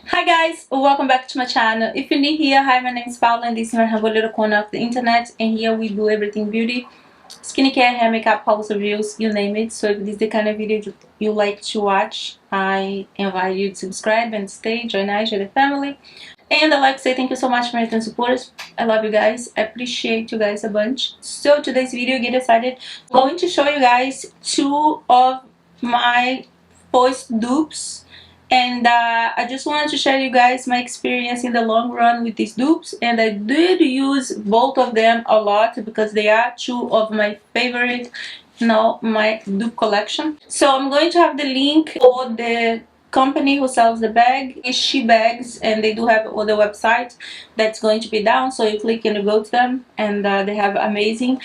Hi guys, welcome back to my channel. If you're new here, hi, my name is Paula and this is my humble little corner of the internet, and here we do everything beauty, skincare, hair, makeup, house reviews, you name it. So if this is the kind of video you like to watch, I invite you to subscribe and stay, join us, join the family. And I'd like to say thank you so much for your supporters. I love you guys. I appreciate you guys a bunch. So today's video, get excited. I'm going to show you guys two of my first dupes, and I just wanted to share you guys my experience in the long run with these dupes, and I did use both of them a lot because they are two of my favorite, my dupe collection. So I'm going to have the link for the company who sells the bag is Shebags, and they do have other websites that's going to be down, so you click and you go to them, and they have amazing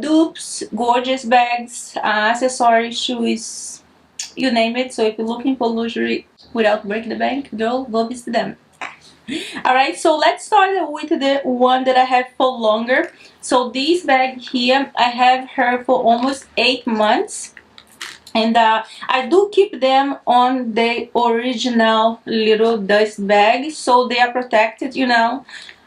dupes, gorgeous bags, accessories, shoes, you name it. So if you're looking for luxury without breaking the bank, girl, go visit them. Alright, so let's start with the one that I have for longer. So this bag here, I have her for almost 8 months, and I do keep them on the original little dust bag so they are protected, I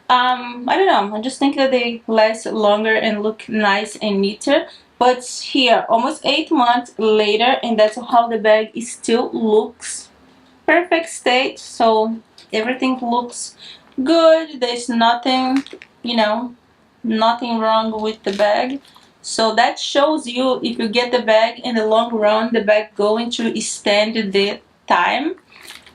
don't know, I just think that they last longer and look nice and neater. But here, almost 8 months later, and that's how the bag still looks. Perfect state, so everything looks good. There's nothing, nothing wrong with the bag. So that shows you, if you get the bag in the long run, the bag going to stand the time.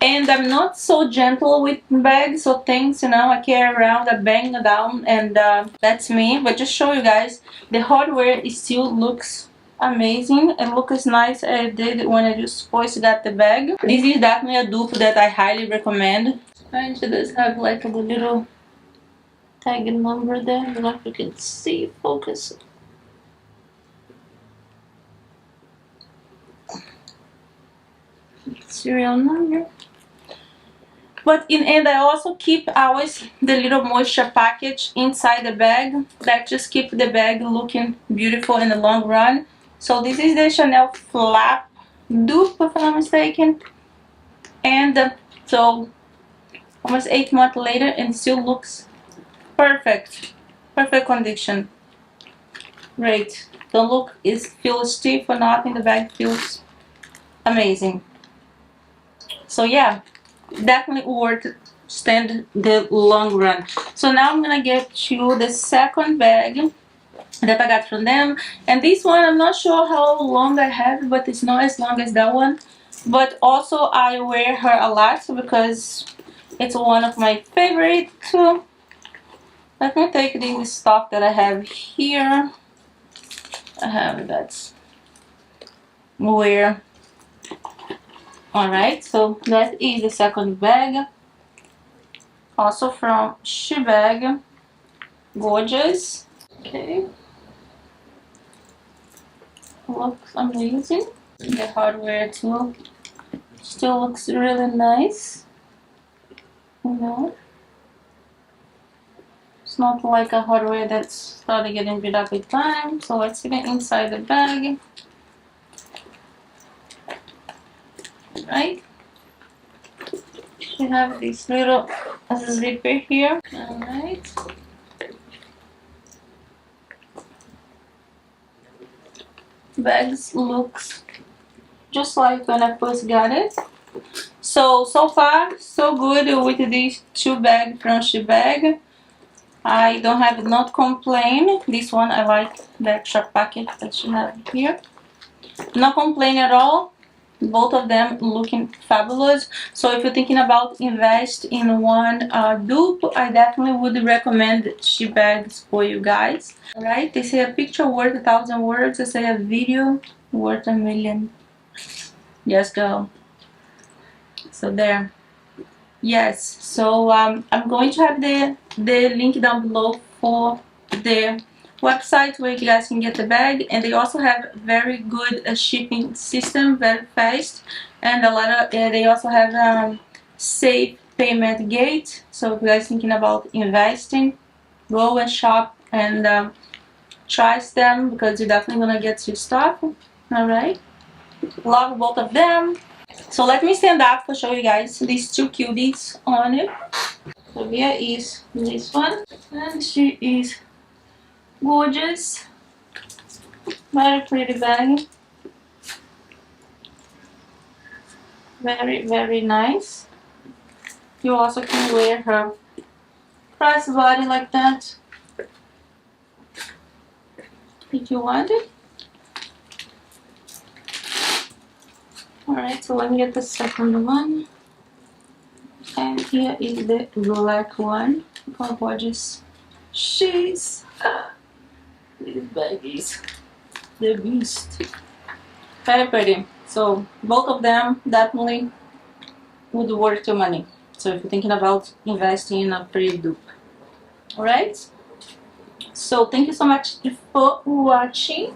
And I'm not so gentle with bags or things, I carry around a bang down, and that's me. But just show you guys, the hardware still looks amazing and looks nice as it did when I just first got the bag. This is definitely a dupe that I highly recommend. And she does have like a little tag number there. I don't know if you can see, focus. Serial number. But in end, I also keep always the little moisture package inside the bag that just keep the bag looking beautiful in the long run. So this is the Chanel flap dupe, if I'm not mistaken, and so almost 8 months later and still looks perfect condition. Great. Don't look, it feels stiff or nothing. The bag feels amazing. So yeah, definitely worth stand the long run. So now I'm gonna get to the second bag that I got from them, and this one I'm not sure how long I have, but it's not as long as that one. But also I wear her a lot because it's one of my favorite too. Let me take this stock that I have here. I have that wear. Alright, so that is the second bag, also from Shebag. Gorgeous. Okay, looks amazing. The hardware too still looks really nice. It's not like a hardware that's started getting beat up with time. So let's get inside the bag. Right, we have this little zipper here. Alright, bags looks just like when I first got it. So far so good with these two bags from Shebag. I don't have not complain. This one I like the extra packet that you have here. No complain at all. Both of them looking fabulous. So if you're thinking about invest in one dupe, I definitely would recommend Shebags for you guys. Alright, they say a picture worth 1,000 words. They say a video worth 1,000,000. Yes, girl. So there. Yes, so I'm going to have the link down below for the website where you guys can get the bag, and they also have very good shipping system, very fast, and a lot of they also have safe payment gate. So if you guys thinking about investing, go and shop and try them because you're definitely gonna get your stuff. All right, love both of them. So let me stand up to show you guys these two cuties on it. So here is this one, and she is gorgeous. Very pretty bag. Very, very nice. You also can wear her crossbody like that if you want it. Alright, so let me get the second one. And here is the black one. Look how gorgeous she is. These baggies. The beast. Very pretty. So both of them definitely would worth your money. So if you're thinking about investing in a pretty dupe. Alright? So thank you so much for watching.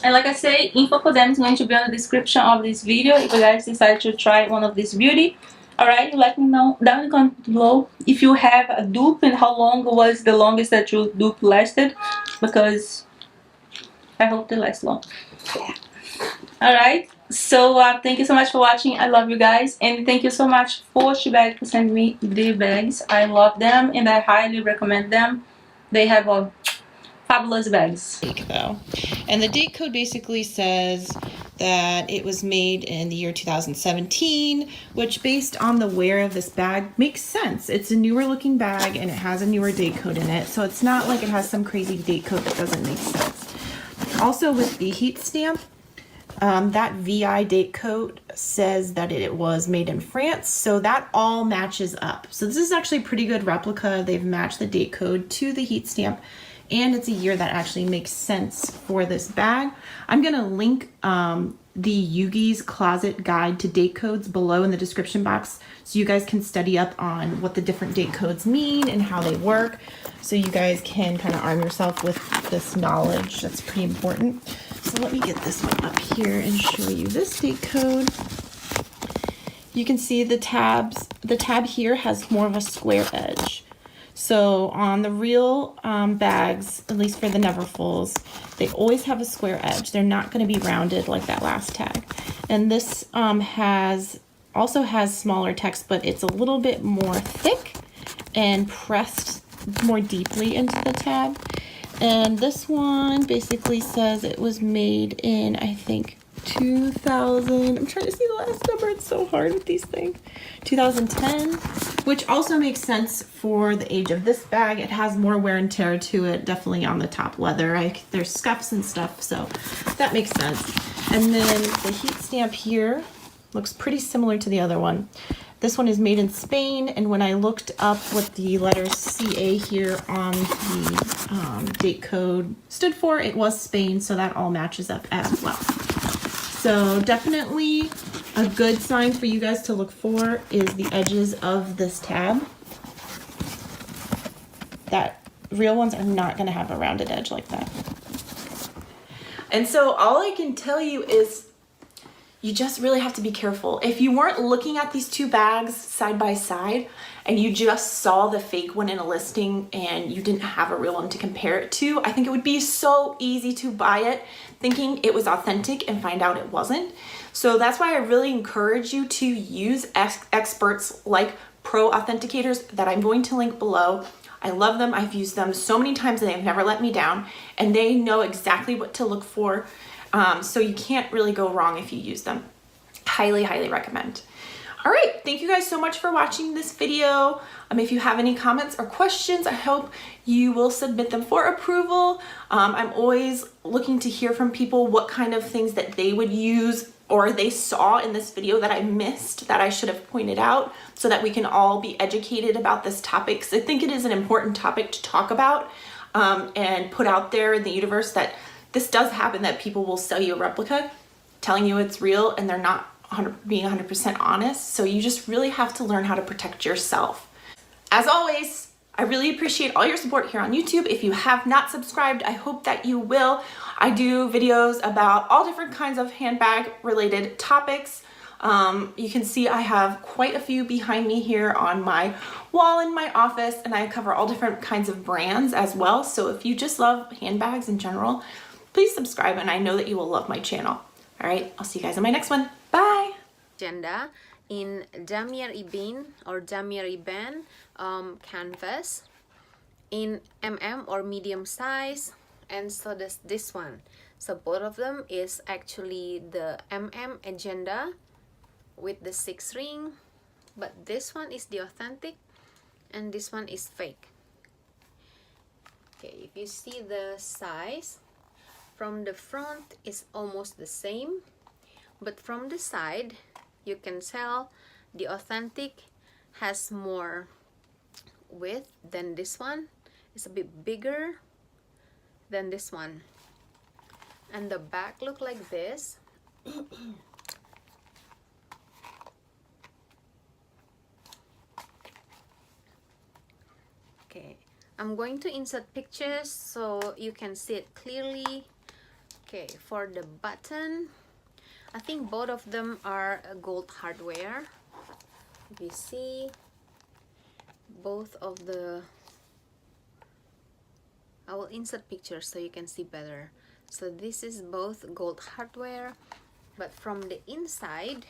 And like I say, info for them is going to be on the description of this video if you guys decide to try one of these beauty. Alright, let me know down in the comment below if you have a dupe and how long was the longest that your dupe lasted, because I hope they last long. Alright, so thank you so much for watching. I love you guys, and thank you so much for Shebag for sending me the bags. I love them and I highly recommend them. They have a fabulous bags. Though, and the date code basically says that it was made in the year 2017, which based on the wear of this bag makes sense. It's a newer looking bag and it has a newer date code in it, so it's not like it has some crazy date code that doesn't make sense. Also with the heat stamp, that VI date code says that it was made in France, so that all matches up. So this is actually a pretty good replica. They've matched the date code to the heat stamp, and it's a year that actually makes sense for this bag. I'm gonna link the Yugi's Closet Guide to Date Codes below in the description box, so you guys can study up on what the different date codes mean and how they work, so you guys can kind of arm yourself with this knowledge. That's pretty important. So let me get this one up here and show you this date code. You can see the tabs. The tab here has more of a square edge. So on the real bags, at least for the Neverfulls, they always have a square edge. They're not going to be rounded like that last tag. And this also has smaller text, but it's a little bit more thick and pressed more deeply into the tab. And this one basically says it was made in, I think, 2000. I'm trying to see the last number. It's so hard with these things. 2010, which also makes sense for the age of this bag. It has more wear and tear to it, definitely on the top leather. There's scuffs and stuff, so that makes sense. And then the heat stamp here looks pretty similar to the other one. This one is made in Spain, and when I looked up what the letters CA here on the date code stood for, it was Spain, so that all matches up as well. So definitely a good sign for you guys to look for is the edges of this tab. That real ones are not going to have a rounded edge like that. And so all I can tell you is you just really have to be careful. If you weren't looking at these two bags side by side and you just saw the fake one in a listing and you didn't have a real one to compare it to, I think it would be so easy to buy it thinking it was authentic and find out it wasn't. So that's why I really encourage you to use experts like pro authenticators that I'm going to link below. I love them. I've used them so many times and they've never let me down, and they know exactly what to look for. So you can't really go wrong if you use them. Highly, highly recommend. All right, thank you guys so much for watching this video. If you have any comments or questions, I hope you will submit them for approval. I'm always looking to hear from people what kind of things that they would use or they saw in this video that I missed that I should have pointed out, so that we can all be educated about this topic. So I think it is an important topic to talk about and put out there in the universe, that this does happen, that people will sell you a replica telling you it's real and they're not being 100% honest. So you just really have to learn how to protect yourself. As always, I really appreciate all your support here on YouTube. If you have not subscribed, I hope that you will. I do videos about all different kinds of handbag related topics. You can see I have quite a few behind me here on my wall in my office, and I cover all different kinds of brands as well. So if you just love handbags in general, please subscribe, and I know that you will love my channel. All right, I'll see you guys in my next one. Bye. agenda in damier ibin or damier iban canvas in or medium size, and so does this one. So both of them is actually the agenda with the 6 ring, but this one is the authentic and this one is fake. Okay, if you see the size from the front is almost the same, but from the side you can tell the authentic has more width than this one. It's a bit bigger than this one, and the back look like this. Okay, I'm going to insert pictures so you can see it clearly. Okay, for the button, I think both of them are gold hardware. If you see both of the, I will insert pictures so you can see better. So this is both gold hardware, but from the inside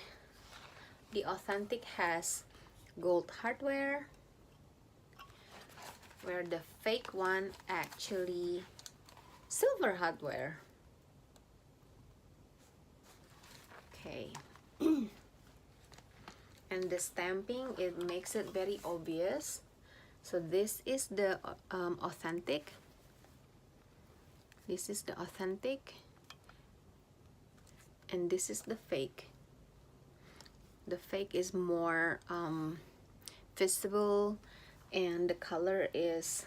the authentic has gold hardware, where the fake one actually silver hardware. Okay. And the stamping, it makes it very obvious. So this is the authentic. This is the authentic, and this is the fake. The fake is more visible, and the color is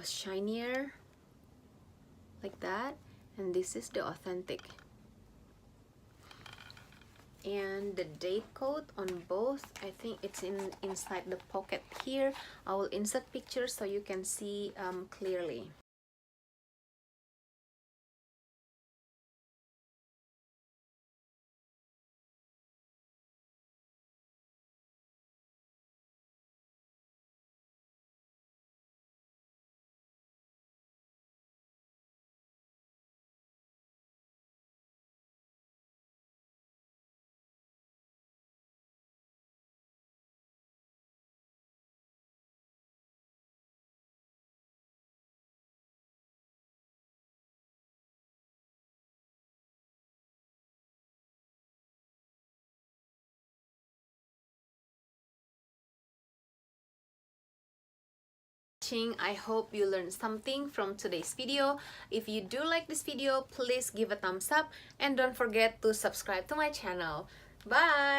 shinier, like that. And this is the authentic. And the date code on both, I think it's inside the pocket here. I will insert pictures so you can see clearly. I hope you learned something from today's video. If you do like this video, please give a thumbs up and don't forget to subscribe to my channel. Bye!